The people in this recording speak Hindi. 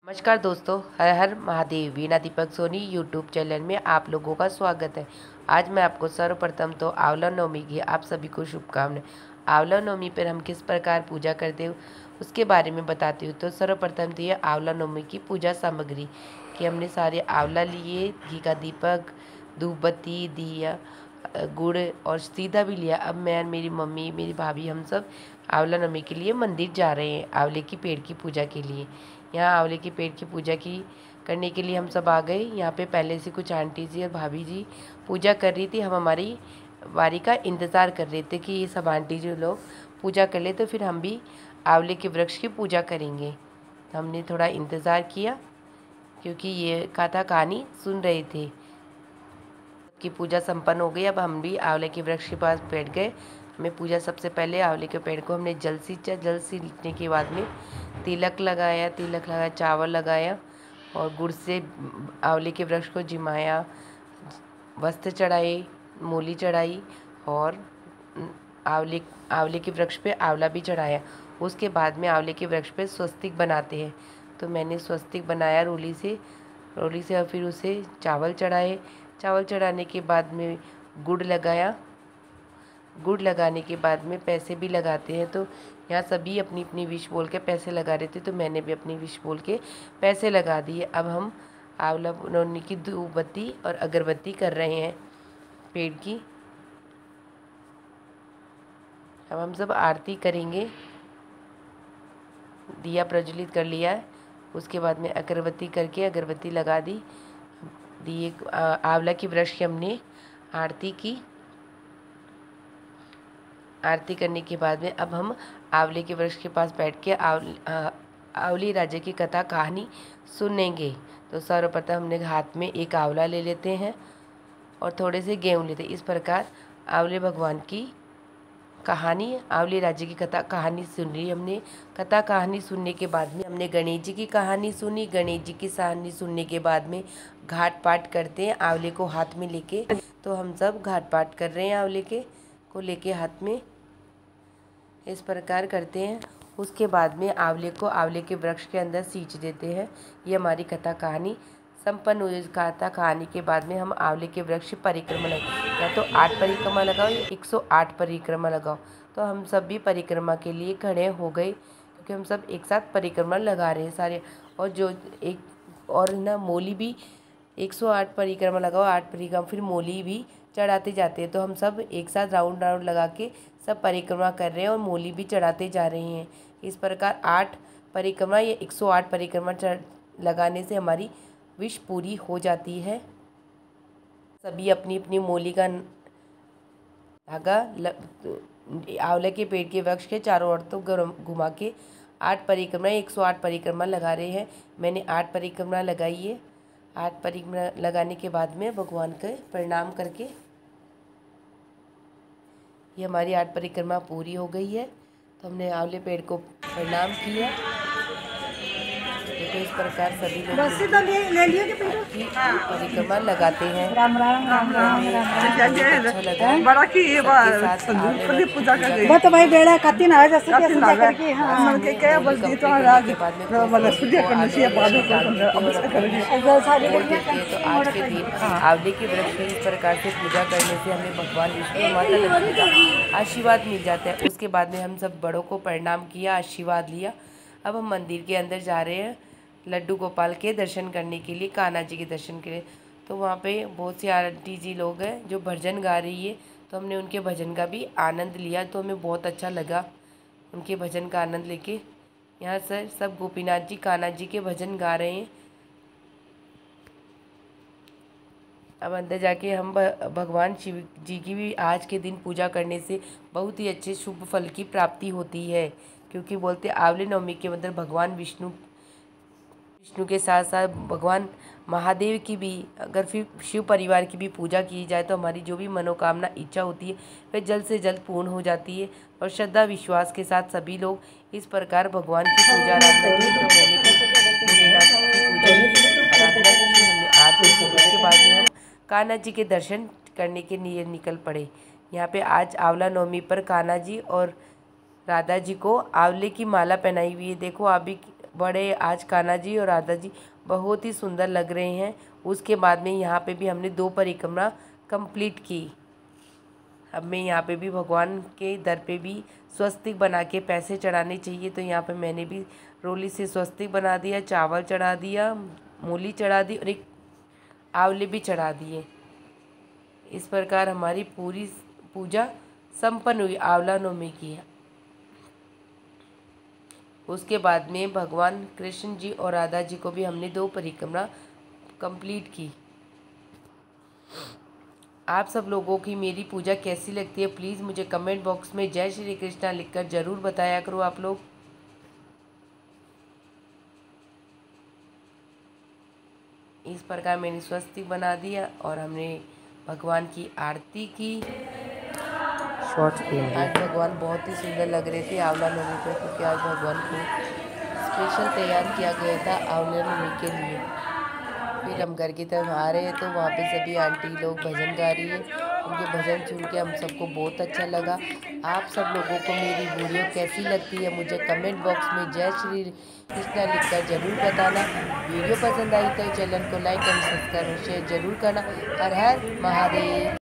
नमस्कार दोस्तों, हर हर महादेव। वीणा दीपक सोनी यूट्यूब चैनल में आप लोगों का स्वागत है। आज मैं आपको सर्वप्रथम तो आंवला नवमी की आप सभी को शुभकामनाएं। आंवला नवमी पर हम किस प्रकार पूजा करते हैं उसके बारे में बताती हूँ। तो सर्वप्रथम तो ये आंवला नवमी की पूजा सामग्री कि हमने सारे आंवला लिए, घी का दीपक, धूप बत्ती, दिया, गुड़ और सीधा भी लिया। अब मैं, मेरी मम्मी, मेरी भाभी, हम सब आंवला नवमी के लिए मंदिर जा रहे हैं आंवले की पेड़ की पूजा के लिए। यहाँ आंवले के पेड़ की पूजा की करने के लिए हम सब आ गए। यहाँ पे पहले से कुछ आंटी जी और भाभी जी पूजा कर रही थी। हम हमारी बारी का इंतज़ार कर रहे थे कि ये सब आंटी जी लोग पूजा कर ले तो फिर हम भी आंवले के वृक्ष की पूजा करेंगे। हमने थोड़ा इंतज़ार किया क्योंकि ये कथा कहानी सुन रहे थे कि पूजा संपन्न हो गई। अब हम भी आंवले के वृक्ष के पास बैठ गए। हमें पूजा सबसे पहले आंवले के पेड़ को हमने जल सींचा। जल सींचने के बाद में तिलक लगाया, चावल लगाया और गुड़ से आंवले के वृक्ष को जिमाया, वस्त्र चढ़ाए, मूली चढ़ाई और आंवले आंवले के वृक्ष पे आंवला भी चढ़ाया। उसके बाद में आंवले के वृक्ष पे स्वस्तिक बनाते हैं, तो मैंने स्वस्तिक बनाया रोली से और फिर उसे चावल चढ़ाए। चावल चढ़ाने के बाद में गुड़ लगाया। गुड़ लगाने के बाद में पैसे भी लगाते हैं, तो यहाँ सभी अपनी अपनी विश बोल के पैसे लगा रहे थे, तो मैंने भी अपनी विश बोल के पैसे लगा दिए। अब हम आंवला नवमी की धूप बत्ती और अगरबत्ती कर रहे हैं पेड़ की। अब हम सब आरती करेंगे। दिया प्रज्वलित कर लिया है, उसके बाद में अगरबत्ती करके अगरबत्ती लगा दी। दिए आंवला की वृक्ष की हमने आरती की। आरती करने के बाद में अब हम आंवले के वृक्ष के पास बैठ के आंवली राजा की कथा कहानी सुनेंगे। तो सर्वप्रथम हमने हाथ में एक आंवला ले लेते हैं और थोड़े से गेहूँ लेते हैं। इस प्रकार आंवले भगवान की कहानी, आंवली राजा की कथा कहानी सुन रही हमने। कथा कहानी सुनने के बाद में हमने गणेश जी की कहानी सुनी। गणेश जी की कहानी सुनने के बाद में घाट पाठ करते हैं आंवले को हाथ में लेके। तो हम सब घाट पाठ कर रहे हैं आंवले के को लेके हाथ में, इस प्रकार करते हैं। उसके बाद में आंवले को आंवले के वृक्ष के अंदर सींच देते हैं। ये हमारी कथा कहानी संपन्न हुई। कथा कहानी के बाद में हम आंवले के वृक्ष परिक्रमा लगाओ, या तो 8 परिक्रमा लगाओ या 108 परिक्रमा लगाओ। तो हम सब भी परिक्रमा के लिए खड़े हो गए क्योंकि हम सब एक साथ परिक्रमा लगा रहे हैं सारे। और जो एक और ना मोली भी 108 परिक्रमा लगाओ, 8 परिक्रमा, फिर मोली भी चढ़ाते जाते हैं। तो हम सब एक साथ राउंड राउंड लगा के सब परिक्रमा कर रहे हैं और मोली भी चढ़ाते जा रहे हैं। इस प्रकार 8 परिक्रमा या 108 परिक्रमा लगाने से हमारी विश पूरी हो जाती है। सभी अपनी अपनी मोली का धागा आंवले के पेड़ के वृक्ष के चारों ओर तो घुमा के 8 परिक्रमा 108 परिक्रमा लगा रहे हैं। मैंने 8 परिक्रमा लगाई है। 8 परिक्रमा लगाने के बाद में भगवान के प्रणाम करके ये हमारी 8 परिक्रमा पूरी हो गई है। तो हमने आंवले पेड़ को प्रणाम किया। देखो इस प्रकार सभी लोग परिक्रमा लगाते हैं। राम राम राम राम राम बड़ा की ये बात पूजा कर रही तो भाई बेड़ा कति ना है जैसे कि पूजा करके हां मन के क्या बस दी तो राज मतलब पूजा करने से बाद में अब करेंगे। ऐसा सारी लड़कियां तो आज के दिन आंवले के वृक्ष की इस प्रकार से पूजा करने से हमें भगवान विष्णु माता लक्ष्मी का आशीर्वाद मिल जाता है। उसके बाद में हम सब बड़ों को प्रणाम किया, आशीर्वाद लिया। अब हम मंदिर के अंदर जा रहे हैं लड्डू गोपाल के दर्शन करने के लिए, कान्हा जी के दर्शन के लिए। तो वहाँ पे बहुत सी आंटी जी लोग हैं जो भजन गा रही है, तो हमने उनके भजन का भी आनंद लिया। तो हमें बहुत अच्छा लगा उनके भजन का आनंद लेके। यहाँ सर सब गोपीनाथ जी, कान्हा जी के भजन गा रहे हैं। अब अंदर जाके हम भगवान शिव जी की भी आज के दिन पूजा करने से बहुत ही अच्छे शुभ फल की प्राप्ति होती है, क्योंकि बोलते आंवले नवमी के अंदर भगवान विष्णु के साथ साथ भगवान महादेव की भी, अगर फिर शिव परिवार की भी पूजा की जाए तो हमारी जो भी मनोकामना इच्छा होती है वह जल्द से जल्द पूर्ण हो जाती है। और श्रद्धा विश्वास के साथ सभी लोग इस प्रकार भगवान की पूजा आराधना की। तो मैंने भी भोलेनाथ की पूजा की, आराधना की, हमने आरती की। उसके बाद में हम कान्हा जी के दर्शन करने के लिए निकल पड़े। यहाँ पे आज आंवला नवमी पर कान्हा जी और राधा जी को आंवले की माला पहनाई हुई है। देखो आप भी बड़े आज कान्हा जी और राधा जी बहुत ही सुंदर लग रहे हैं। उसके बाद में यहाँ पे भी हमने 2 परिक्रमा कंप्लीट की। अब मैं यहाँ पे भी भगवान के दर पे भी स्वस्तिक बना के पैसे चढ़ाने चाहिए, तो यहाँ पे मैंने भी रोली से स्वस्तिक बना दिया, चावल चढ़ा दिया, मूली चढ़ा दी और एक आंवले भी चढ़ा दिए। इस प्रकार हमारी पूरी पूजा संपन्न हुई आंवला नवमी की। उसके बाद में भगवान कृष्ण जी और राधा जी को भी हमने 2 परिक्रमा कंप्लीट की। आप सब लोगों की मेरी पूजा कैसी लगती है प्लीज़ मुझे कमेंट बॉक्स में जय श्री कृष्णा लिखकर ज़रूर बताया करो आप लोग। इस प्रकार मैंने स्वस्तिक बना दिया और हमने भगवान की आरती की। आज भगवान बहुत ही सुंदर लग रहे थे आंवला नवमी पर, क्योंकि आज भगवान को स्पेशल तैयार किया गया था आंवला नवमी के लिए। फिर हम घर की तरफ आ रहे हैं तो वहाँ पे सभी आंटी लोग भजन गा रही है। उनके भजन सुन के हम सबको बहुत अच्छा लगा। आप सब लोगों को मेरी वीडियो कैसी लगती है मुझे कमेंट बॉक्स में जय श्री कृष्णा लिखकर ज़रूर बताना। वीडियो पसंद आई तो चैनल को लाइक एंड सब्सक्राइब और शेयर ज़रूर करना। हर हर महादेव।